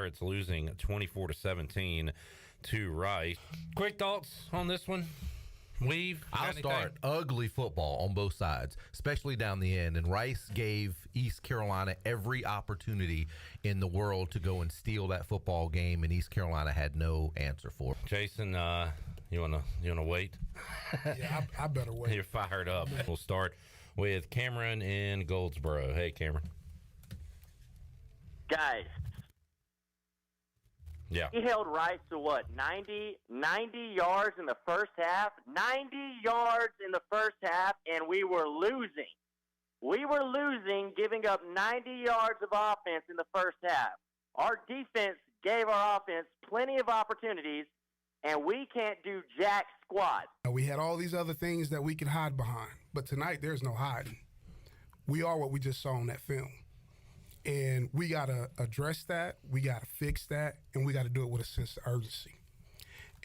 Pirates losing 24-17 to Rice. Quick thoughts on this one? I'll start. Ugly football on both sides, especially down the end. And Rice gave East Carolina every opportunity in the world to go and steal that football game, and East Carolina had no answer for it. Jason, you wanna wait? Yeah, I better wait. You're fired up. We'll start with Cameron in Goldsboro. Hey, Cameron. Guys. Yeah. He held Rice to what, 90 yards in the first half? 90 yards in the first half, and we were losing. We were losing, giving up 90 yards of offense in the first half. Our defense gave our offense plenty of opportunities, and we can't do jack squat. We had all these other things that we could hide behind, but tonight there's no hiding. We are what we just saw on that film. And we got to address that, we got to fix that, and we got to do it with a sense of urgency.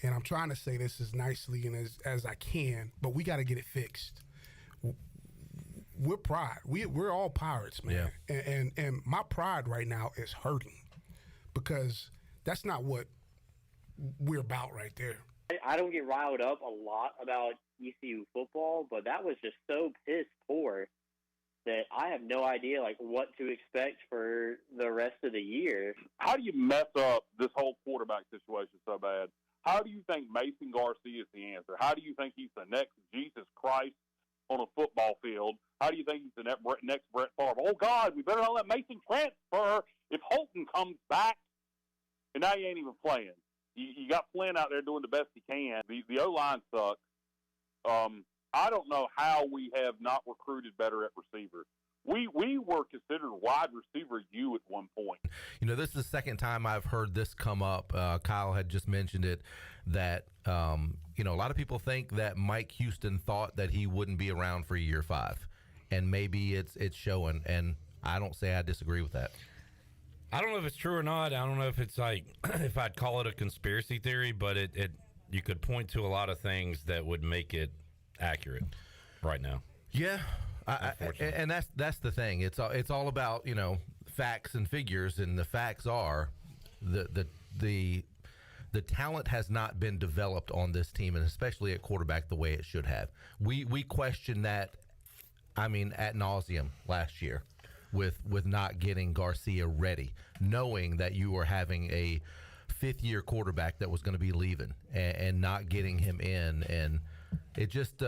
And I'm trying to say this as nicely and as I can, but we got to get it fixed. We're pride. We're all Pirates, man. Yeah. And my pride right now is hurting because that's not what we're about right there. I don't get riled up a lot about ECU football, but that was just so piss poor that I have no idea what to expect for the rest of the year. How do you mess up this whole quarterback situation so bad? How do you think Mason Garcia is the answer? How do you think he's the next Jesus Christ on a football field? How do you think he's the next Brett Favre? Oh, God, we better not let Mason transfer if Holton comes back. And now you ain't even playing. You got Flynn out there doing the best he can. The O-line sucks. I don't know how we have not recruited better at receiver. We were considered wide receiver U at one point. This is the second time I've heard this come up. Kyle had just mentioned it, that, a lot of people think that Mike Houston thought that he wouldn't be around for year 5. And maybe it's showing, and I don't say I disagree with that. I don't know if it's true or not. I don't know if it's if I'd call it a conspiracy theory, but it you could point to a lot of things that would make it accurate right now. Yeah, and that's the thing. It's all about facts and figures, and the facts are the talent has not been developed on this team, and especially at quarterback the way it should have. We questioned that, ad nauseum last year with not getting Garcia ready, knowing that you were having a fifth-year quarterback that was going to be leaving and not getting him in, and it just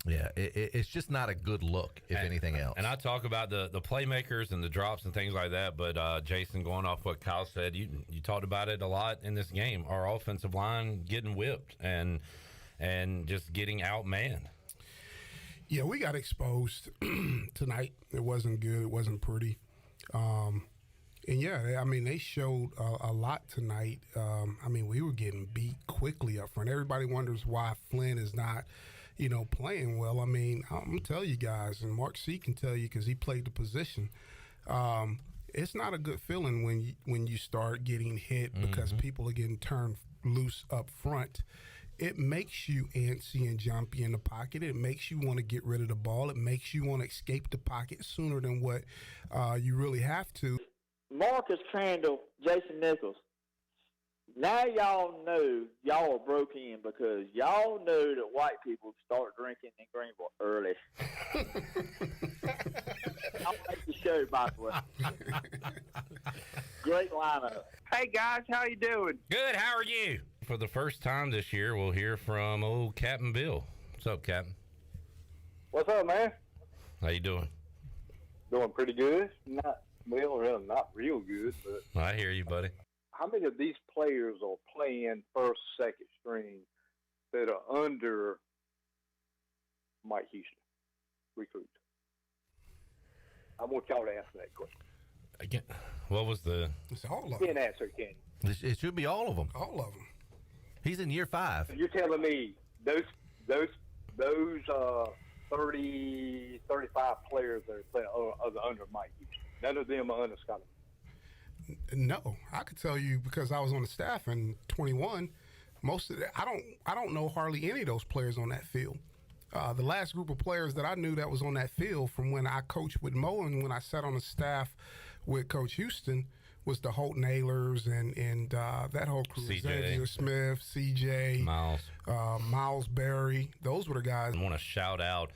it's just not a good look, if anything else. And I talk about the playmakers and the drops and things like that, but Jason, going off what Kyle said, you talked about it a lot in this game. Our offensive line getting whipped and just getting outmanned. Yeah, we got exposed tonight. It wasn't good. It wasn't pretty. And yeah, they showed a lot tonight. We were getting beat quickly up front. Everybody wonders why Flynn is not, playing well. I'm gonna tell you guys, and Mark C can tell you because he played the position. It's not a good feeling when you start getting hit because people are getting turned loose up front. It makes you antsy and jumpy in the pocket. It makes you want to get rid of the ball. It makes you want to escape the pocket sooner than what you really have to. Marcus Crandall, Jason Nichols. Now y'all know y'all are broke in because y'all know that white people start drinking in Greenville early. I'll make the show, by the way. Great lineup. Hey, guys, how you doing? Good, how are you? For the first time this year, we'll hear from old Captain Bill. What's up, Captain? What's up, man? How you doing? Doing pretty good. Not real good, but I hear you, buddy. How many of these players are playing first, second string that are under Mike Houston recruits? I want y'all to answer that question. Again, what was the? It's all of them. Can't answer, can you? It should be all of them. All of them. He's in year 5. You're telling me those 30, 35 players that are playing are under Mike Houston. None of them are under Scott. No, I could tell you because I was on the staff in 21. Most of I don't know hardly any of those players on that field. The last group of players that I knew that was on that field from when I coached with Mo and when I sat on the staff with Coach Houston was the Holt Nailers and that whole crew. CJ. Xavier Smith, CJ, Miles Berry. Those were the guys. I want to shout out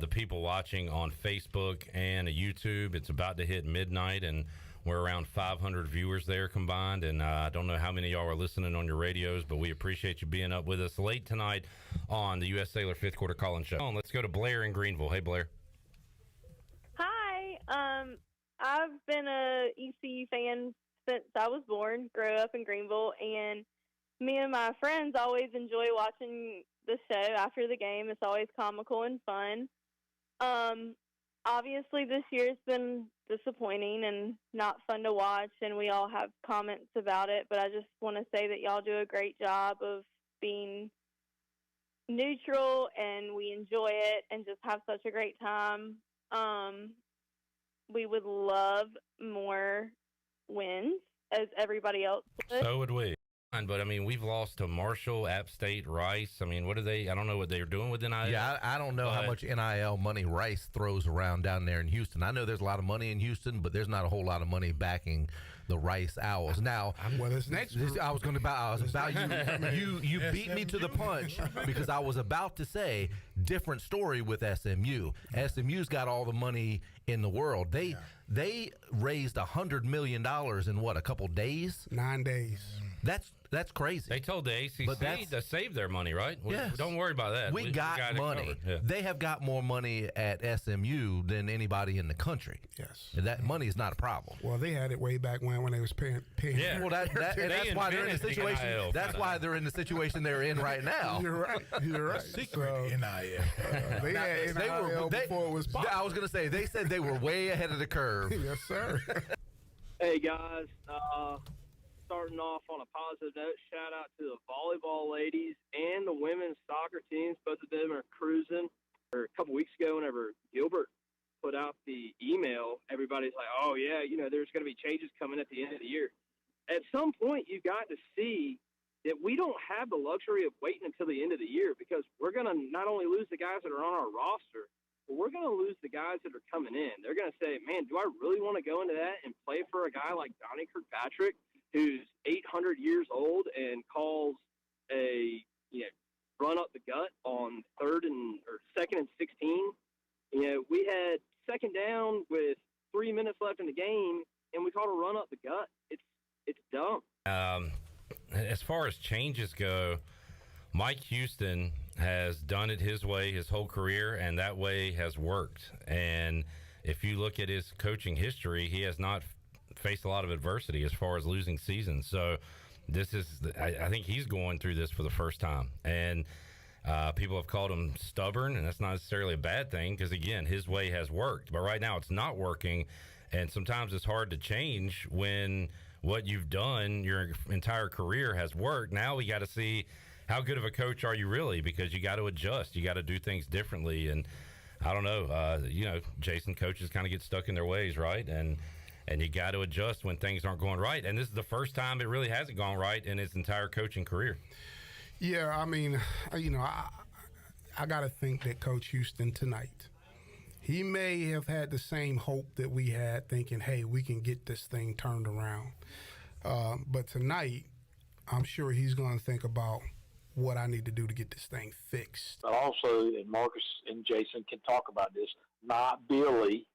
the people watching on Facebook and YouTube. It's about to hit midnight, and we're around 500 viewers there combined. And I don't know how many of y'all are listening on your radios, but we appreciate you being up with us late tonight on the U.S. Sailor Fifth Quarter Call-In Show. Let's go to Blair in Greenville. Hey, Blair. Hi. I've been a ECU fan since I was born, grew up in Greenville, and me and my friends always enjoy watching the show after the game. It's always comical and fun. Obviously, this year's been disappointing and not fun to watch, and we all have comments about it, but I just want to say that y'all do a great job of being neutral, and we enjoy it and just have such a great time. We would love more wins, as everybody else would. So would we. But, I mean, we've lost to Marshall, App State, Rice. I mean, what are they? I don't know what they're doing with NIL. Yeah, I don't know how much NIL money Rice throws around down there in Houston. I know there's a lot of money in Houston, but there's not a whole lot of money backing the Rice Owls. Now, well, this next I was about you beat me to the punch because I was about to say different story with SMU. SMU's got all the money in the world. They raised $100 million in what, a couple days? 9 days. That's crazy. They told the ACC to save their money, right? Yes. Don't worry about that. We got money. Yeah. They have got more money at SMU than anybody in the country. Yes. And that money is not a problem. Well, they had it way back when they was paying. Yeah. Well, that's why they're in the situation. NIL, that's why they're in the situation they're in right now. You're right. You're right. Secret NIL. They had NIL before it was popular. I was going to say, they said they were way ahead of the curve. Yes, sir. Hey, guys. Starting off on a positive note, shout out to the volleyball ladies and the women's soccer teams. Both of them are cruising. A couple weeks ago, whenever Gilbert put out the email, everybody's like, oh, yeah, there's going to be changes coming at the end of the year. At some point, you got to see that we don't have the luxury of waiting until the end of the year, because we're going to not only lose the guys that are on our roster, but we're going to lose the guys that are coming in. They're going to say, man, do I really want to go into that and play for a guy like Donnie Kirkpatrick, who's 800 years old and calls a run up the gut on second and 16. We had second down with 3 minutes left in the game, and we called a run up the gut. It's dumb. As far as changes go, Mike Houston has done it his way his whole career, and that way has worked. And if you look at his coaching history, he has not faced a lot of adversity as far as losing seasons. So I think he's going through this for the first time. And people have called him stubborn, and that's not necessarily a bad thing, because, again, his way has worked. But right now it's not working, and sometimes it's hard to change when what you've done your entire career has worked. Now we got to see how good of a coach are you really, because you got to adjust. You got to do things differently. And I don't know, Jason, coaches kind of get stuck in their ways, right? And you got to adjust when things aren't going right. And this is the first time it really hasn't gone right in his entire coaching career. Yeah, I mean, I got to think that Coach Houston tonight, he may have had the same hope that we had, thinking, hey, we can get this thing turned around. But tonight, I'm sure he's going to think about what I need to do to get this thing fixed. But also, and Marcus and Jason can talk about this, not Billy,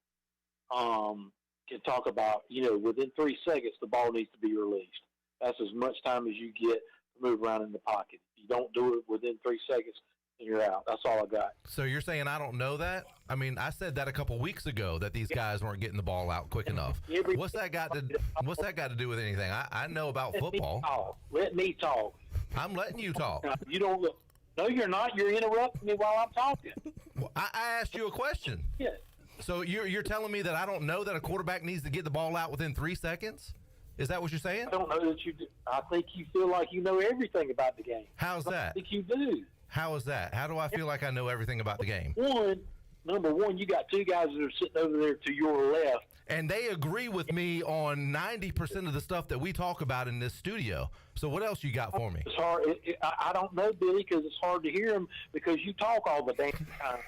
can talk about, within 3 seconds, the ball needs to be released. That's as much time as you get to move around in the pocket. If you don't do it within 3 seconds, then you're out. That's all I got. So you're saying I don't know that? I mean, I said that a couple weeks ago, that these guys weren't getting the ball out quick enough. What's that got to do with anything? I know about football. Let me talk. I'm letting you talk. You don't look. No, you're not. You're interrupting me while I'm talking. Well, I asked you a question. Yeah. So you're telling me that I don't know that a quarterback needs to get the ball out within 3 seconds? Is that what you're saying? I don't know that you do. I think you feel like you know everything about the game. How's that? I think you do. How is that? How do I feel like I know everything about the game? Number one, you got two guys that are sitting over there to your left. And they agree with me on 90% of the stuff that we talk about in this studio. So what else you got for me? It's hard. I don't know, Billy, because it's hard to hear them because you talk all the damn time.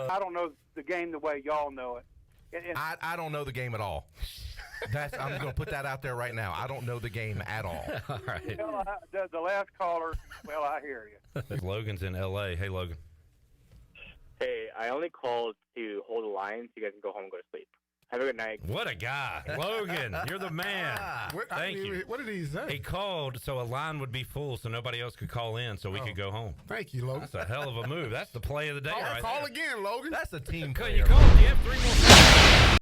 I don't know the game the way y'all know it. I don't know the game at all. I'm going to put that out there right now. I don't know the game at all. All right. Well, the last caller, well, I hear you. Logan's in L.A. Hey, Logan. Hey, I only called to hold the line so you guys can go home and go to sleep. Have a good night. What a guy. Logan, you're the man. Thank you. What did he say? He called so a line would be full so nobody else could call in so we could go home. Thank you, Logan. That's a hell of a move. That's the play of the day right Call there. again, Logan. That's a team You player. called. You have 3 more seconds.